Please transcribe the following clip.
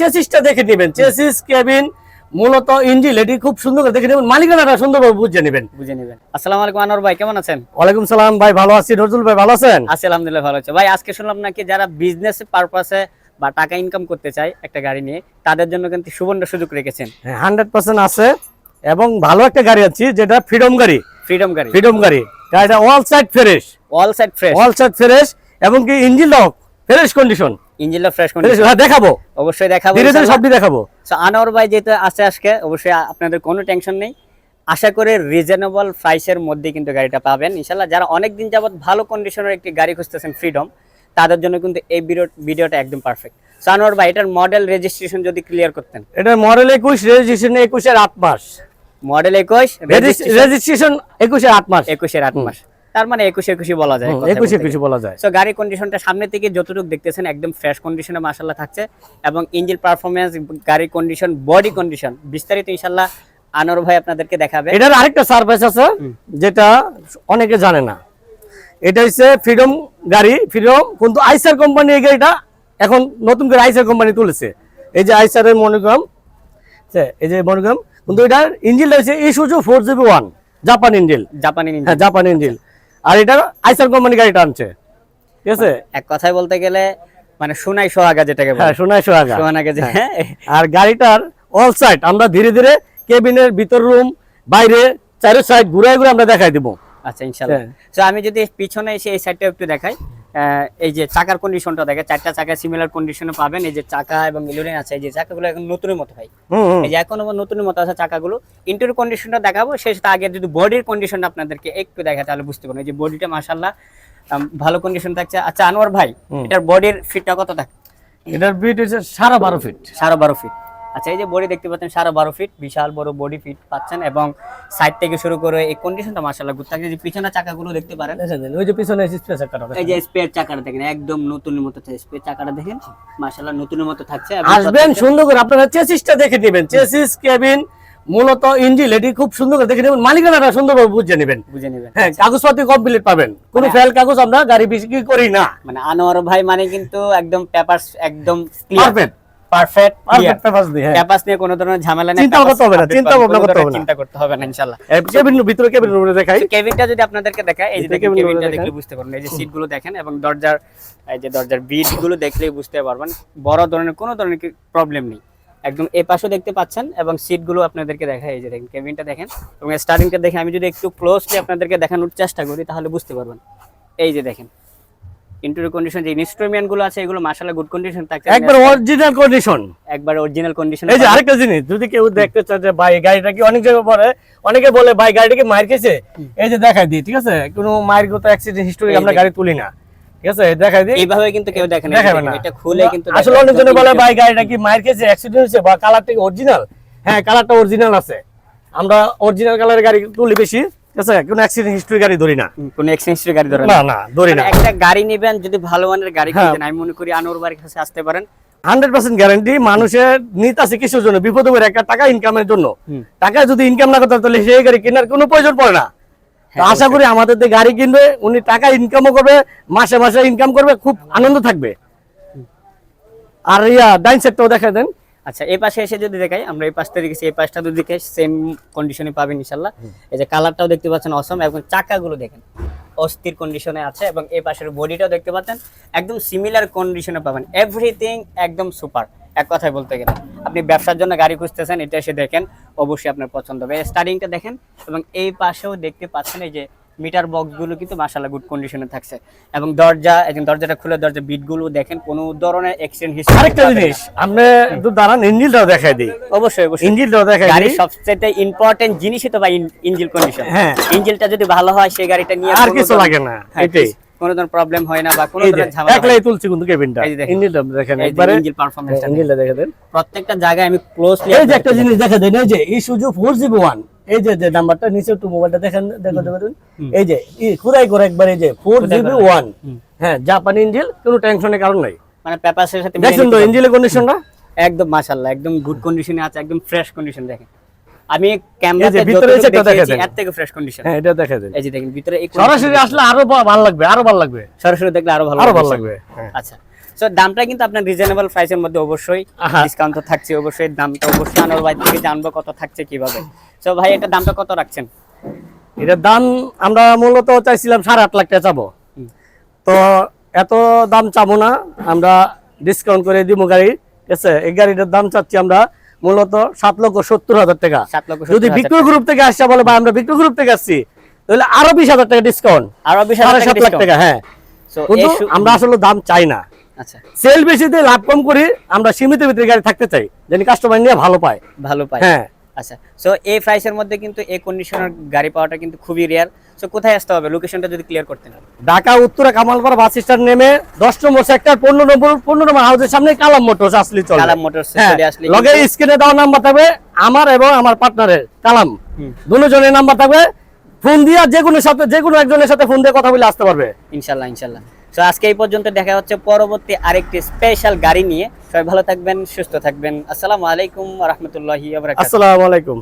চেসিসটা দেখে নেবেন, chassis cabin মূলত ইঞ্জিন এটি খুব সুন্দর করে দেখে নেবেন, মালিকানাটা সুন্দরভাবে বুঝে নেবেন। আসসালামু আলাইকুম আনোয়ার ভাই, কেমন আছেন? ওয়ালাইকুম সালাম ভাই, ভালো আছি। নজরুল ভাই ভালো আছেন? আছি আলহামদুলিল্লাহ, ভালো আছি ভাই। আজকে শুনলাম নাকি যারা বিজনেস পারপাসে বা টাকা ইনকাম করতে চায় একটা গাড়ি নিয়ে, তাদের জন্য কিন্তু সুবর্ণ সুযোগ রেখেছেন। হ্যাঁ, 100% আছে এবং ভালো একটা গাড়ি আছে, যেটা ফ্রিডম গাড়ি। ফ্রিডম গাড়ি, গাড়িটা অল সাইড ফ্রেশ, এবং কি ইঞ্জিনটাও ফ্রেশ কন্ডিশন। ইঞ্জিনটা ফ্রেশ কন্ডিশন, হ্যাঁ দেখাবো, অবশ্যই দেখাবো, ধীরে ধীরে সবই দেখাবো। সো আনোয়ার ভাই যেহেতু আছে আজকে, অবশ্যই আপনাদের কোনো টেনশন নেই। আশা করি রিজনেবল প্রাইসের মধ্যে কিন্তু গাড়িটা পাবেন ইনশাআল্লাহ। যারা অনেক দিন যাবত ভালো কন্ডিশনের একটি গাড়ি খুঁজতেছেন ফ্রিডম, তাদের জন্য কিন্তু এই ভিডিওটা একদম পারফেক্ট। সো আনোয়ার ভাই, এটার মডেল রেজিস্ট্রেশন যদি ক্লিয়ার করতেন। এটা মডেল 21, রেজিস্ট্রেশন 21 এর 8 মাস। মডেল 21, রেজিস্ট্রেশন 21 এর 8 মাস। 21 এর 8 মাস, তার মানে 21 বলা যায়। 21 বলা যায়। সো গাড়ির কন্ডিশনটা সামনে থেকে যতটুকু দেখতেছেন একদম ফ্রেশ কন্ডিশনে মাশাআল্লাহ থাকছে, এবং ইঞ্জিন পারফরম্যান্স, গাড়ির কন্ডিশন, বডি কন্ডিশন বিস্তারিত ইনশাআল্লাহ আনোয়ার ভাই আপনাদেরকে দেখাবে। এটার আরেকটা সারপ্রাইজ আছে যেটা অনেকে জানে না। এটা হচ্ছে ফ্রিডম গাড়ি, ফ্রিডম কিন্তু আইসার কোম্পানি এই গাড়িটা এখন নতুন করে আইসার কোম্পানি তুলেছে। এই যে আইসারের মনোগ্রাম, এই যে মনোগ্রাম, কিন্তু এটার ইঞ্জিনটা হচ্ছে ইসুজু 4GB1 জাপান ইঞ্জিন। হ্যাঁ, জাপান ইঞ্জিন। আর এটা আইসার কোম্পানি গাড়িটা আনছে, ঠিক আছে। এক কথায় বলতে গেলে মানে সোনাই সোহাগা যেটাকে বলে। হ্যাঁ, সোনাই সোহাগা। আর গাড়িটার অল সাইড আমরা ধীরে ধীরে কেবিনের ভিতর, রুম, বাইরে, চারো সাইড ঘুরে ঘুরে আমরা দেখাই দিব। আচ্ছা ইনশাআল্লাহ। তো আমি যদি পিছনে এসে এই সাইডটা একটু দেখাই, এই যে চাকার কন্ডিশনটা দেখে, চারটা চাকা সিমিলার কন্ডিশনে পাবেন। এই যে চাকা এবং এলোরিন আছে, এই যে চাকাগুলো এখন নতুনের মতো ভাই, এই যে এখন নতুনের মতো আছে চাকাগুলো। ইন্টেরিয়র কন্ডিশনটা দেখাবো, সেই সাথে আগে যদি বডির কন্ডিশনটা আপনাদেরকে একটু দেখা তাহলে বুঝতে পারবেন। এই যে বডিটা মাশাআল্লাহ ভালো কন্ডিশন থাকছে। আচ্ছা আনোয়ার ভাই, এটার বডির ফিটটা কত থাকে? এটার ফিট হচ্ছে 12.5 ফিট। 12.5 ফিট। আচ্ছা, এই যে বডি দেখতে পাচ্ছেন 12.5 ফিট, বিশাল বড় বডি ফিট পাচ্ছেন, এবং সাইড থেকে শুরু করে এই কন্ডিশনটা মাশাআল্লাহ গুড থাকছে। যে পিছনের চাকাগুলো দেখতে পারেন, ওই যে পিছনে স্পেয়ার চাকাটা, এই যে স্পেয়ার চাকাটা দেখেন একদম নতুনের মতো থাকছে। স্পেয়ার চাকাটা দেখেন মাশাআল্লাহ নতুনের মতো থাকছে। আসবেন সুন্দর করে আপনারা চেসিসটা দেখে নেবেন, চেসিস কেবিন মূলত ইঞ্জিন এটি খুব সুন্দর করে দেখে নেবেন, মালিকানাটা সুন্দরভাবে বুঝে নেবেন। হ্যাঁ, কাগজপত্র কমপ্লিট পাবেন, কোনো ফেল কাগজ আমরা গাড়ি বিক্রি করি না। মানে আনোয়ার ভাই মানে কিন্তু একদম পেপারস একদম পারফেক্ট পেপারস দিয়ে, হ্যাঁ, পেপারস নিয়ে কোনো ধরনের ঝামেলা নেই, চিন্তা করতে হবে না, চিন্তা করতে হবে না ইনশাআল্লাহ। কেবিনের ভিতরে, কেবিন রুমে দেখাই। কেবিনটা যদি আপনাদেরকে দেখাই, এই যে কেবিনটা দেখলে বুঝতে পারবেন। এই যে সিটগুলো দেখেন, এবং দরজার, এই যে দরজার বিট গুলো দেখলেই বুঝতে পারবেন বড় ধরনের কোনো ধরনের প্রবলেম নেই। একদম এই পাশে দেখতে পাচ্ছেন, এবং সিটগুলো আপনাদেরকে দেখাই। এই যে দেখেন কেবিনটা দেখেন, এবং স্টার্টিংটা দেখেন। আমি যদি একটু ক্লোজলি আপনাদেরকে দেখানোর চেষ্টা করি তাহলে বুঝতে পারবেন। এই যে দেখেন ইন্টেরিয়র কন্ডিশন, যে ইনস্ট্রুমেন্ট গুলো আছে এগুলো মাশাআল্লাহ গুড কন্ডিশন থাকছে, একবার অরিজিনাল কন্ডিশন, একবার অরিজিনাল কন্ডিশন। এই যে আরেকটা জিনিস, যদি কেউ দেখতে চায় যে ভাই গাড়িটা কি, অনেক জায়গায় পরে অনেকে বলে ভাই গাড়িটা কি মায়ের খেয়েছে, এই যে দেখাই দিই, ঠিক আছে। কোনো মায়ের গত অ্যাক্সিডেন্ট হিস্টরি আমরা গাড়ি তুলি না, ঠিক আছে, দেখাই দিই। এইভাবে কিন্তু কেউ দেখে না, এটা খুলে কিন্তু আসলে অনেকজন বলে ভাই গাড়িটা কি মায়ের খেয়েছে, অ্যাক্সিডেন্ট হয়েছে, বা কালারটা কি অরিজিনাল। হ্যাঁ, কালারটা অরিজিনাল আছে, আমরা অরিজিনাল কালারের গাড়ি তুলি বেশি, ঠিক আছে। কোনো অ্যাক্সিডেন্ট হিস্টরি গাড়ি ধরি না, কোনো অ্যাক্সিডেন্ট হিস্টরি গাড়ি ধরি না, ধরি না। একটা গাড়ি নেবেন যদি ভালো মানের গাড়ি কিনেন, আমি মনে করি আনোয়ার বাড়ির কাছে আসতে পারেন। 100% গ্যারান্টি। মানুষের নিত আছে কিসের জন্য? বিপদে পড়ে একটা টাকা ইনকামের জন্য। টাকা যদি ইনকাম না করতে তাহলে সেই গাড়ি কেনার কোনো প্রয়োজন পড়ে না। আশা করি আমাদের যে গাড়ি কিনবে উনি টাকা ইনকামও করবে, মাসে মাসে ইনকাম করবে, খুব আনন্দ থাকবে। আর ডাইন সাইডটাও দেখা দেন। আচ্ছা, এই পাশে এসে যদি দেখাই, আমরা এই পাশটা দেখেছি, এই পাশটা যদি দেখে সেম কন্ডিশনে পাবেন ইনশাআল্লাহ। এই যে কালারটাও দেখতে পাচ্ছেন অসম, এবং চাকাগুলো দেখেন অস্থির কন্ডিশনে আছে, এবং এই পাশের বডিটাও দেখতে পাচ্ছেন একদম সিমিলার কন্ডিশনে পাবেন। এভরিথিং একদম সুপার। এক কথায় বলতে গেলে আপনি ব্যবসার জন্য গাড়ি খুঁজতেছেন, এটা এসে দেখেন, অবশ্যই আপনার পছন্দ হবে। স্টার্টিংটা দেখেন, এবং এই পাশেও দেখতে পাচ্ছেন এই যে মিটার বক্সগুলো কিন্তু মাশাআল্লাহ গুড কন্ডিশনে থাকছে, এবং দরজাটা খুলে দরজা বিটগুলো দেখেন, কোনো ধরনের অ্যাক্সিডেন্ট হিস্টরি। আরেকটা জিনিস, আমরা একটু দাঁড়ান, ইঞ্জিনটাও দেখাই দিই। অবশ্যই ইঞ্জিনটাও দেখাই দিই। গাড়ির সবচেয়ে ইম্পর্টেন্ট জিনিসই তো ভাই ইঞ্জিন কন্ডিশন। হ্যাঁ, ইঞ্জিনটা যদি ভালো হয় সেই গাড়িটা নিয়ে আর কিছু লাগে না, এটাই। কোনো ধরনের প্রবলেম হয় না, বা কোনো ধরনের ঝামেলা একলাই তুলছি কিন্তু কেবিনটা। ইঞ্জিনটা দেখেন একবারে, ইঞ্জিন পারফরম্যান্স ইঞ্জিনটা দেখে দেন। প্রত্যেকটা জায়গায় আমি ক্লোজলি, এই যে একটা জিনিস দেখা দেন, এই যে ইসুজু 4GB1, এই যে নাম্বারটা নিচে একটু মোবাইলটা দেখেন, দেখুন, এই যে খুদাই করে একবার, এই যে 4GB1, হ্যাঁ, জাপানি ইঞ্জিন, কোনো টেনশনের কারণ নাই। মানে পেপারসের সাথে দেখেন তো ইঞ্জিনের কন্ডিশনটা একদম মাশাআল্লাহ একদম গুড কন্ডিশনে আছে, একদম ফ্রেশ কন্ডিশন। দেখেন আমি ক্যামেরাতে ভিতরে সেটা দেখে দেন, এর থেকে ফ্রেশ কন্ডিশন। হ্যাঁ, এটা দেখে দেন। এই যে দেখেন ভিতরে সরাসরি আসলে আরো ভালো লাগবে, সরাসরি দেখলে আরো ভালো লাগবে। আচ্ছা, সো দামটা কিন্তু আপনার রিজনেবল প্রাইসের মধ্যে অবশ্যই আহা। ডিসকাউন্ট তো থাকছে, অবশ্যই দামটা অবশ্যই আনোয়ার ভাই থেকে জানবো কত থাকছে কিভাবে। সো ভাই এটা দামটা কত রাখছেন? এটার দাম আমরা মূলত চাইছিলাম 8.5 লাখ টাকা চাবো, হুম। তো এত দাম চাবো না, আমরা ডিসকাউন্ট করে দিব গাড়ি, ঠিক আছে? এই গাড়িটার দাম চাচ্ছি আমরা মূলত 7,70,000 টাকা। 7,70,000 যদি বিক্রয় গ্রুপ থেকে আসছে বলে ভাই আমরা বিক্রয় গ্রুপ থেকে আসছি, তাহলে আরো 20,000 টাকা ডিসকাউন্ট, আরো 20,000 7 লাখ টাকা। হ্যাঁ, সো কিন্তু আমরা আসলে দাম চাই না, আচ্ছা সেল বেশি দিয়ে লাভ কম করি, আমরা সীমিত ভিতরে গাড়ি থাকতে চাই, যেন কাস্টমার নিয়ে ভালো পায়। ভালো পাই। হ্যাঁ, আচ্ছা, সো এই প্রাইসের মধ্যে কিন্তু এই কন্ডিশনের গাড়ি পাওয়াটা কিন্তু খুবই রেয়ার। সো কোথায় আসতে হবে, লোকেশনটা যদি ক্লিয়ার করতেন। ঢাকা উত্তরা কামালপাড়া বাস স্ট্যান্ড নেমে 10 নম্বর সেক্টর 15 নম্বর হাউসের সামনে কালাম মোটরস আসলে চলে। কালাম মোটরস হ্যাঁ, চলে আসলে লগে স্ক্রিনে দেওয়া নাম্বার থাকবে আমার এবং আমার পার্টনারের কালাম, হুম। দুজনের নাম্বার থাকবে, ফোন দিয়া যে কোনো একজনের সাথে ফোন দিয়ে কথা বলে আসতে পারবে। ইনশাল্লাহ ইনশাল্লাহ। সো আজকে এই পর্যন্ত, দেখা হচ্ছে পরবর্তী আরেকটি স্পেশাল গাড়ি নিয়ে। সবাই ভালো থাকবেন, সুস্থ থাকবেন। আসসালামু আলাইকুম ওয়া রাহমাতুল্লাহি ওয়া বারাকাতুহু। আসসালামু আলাইকুম।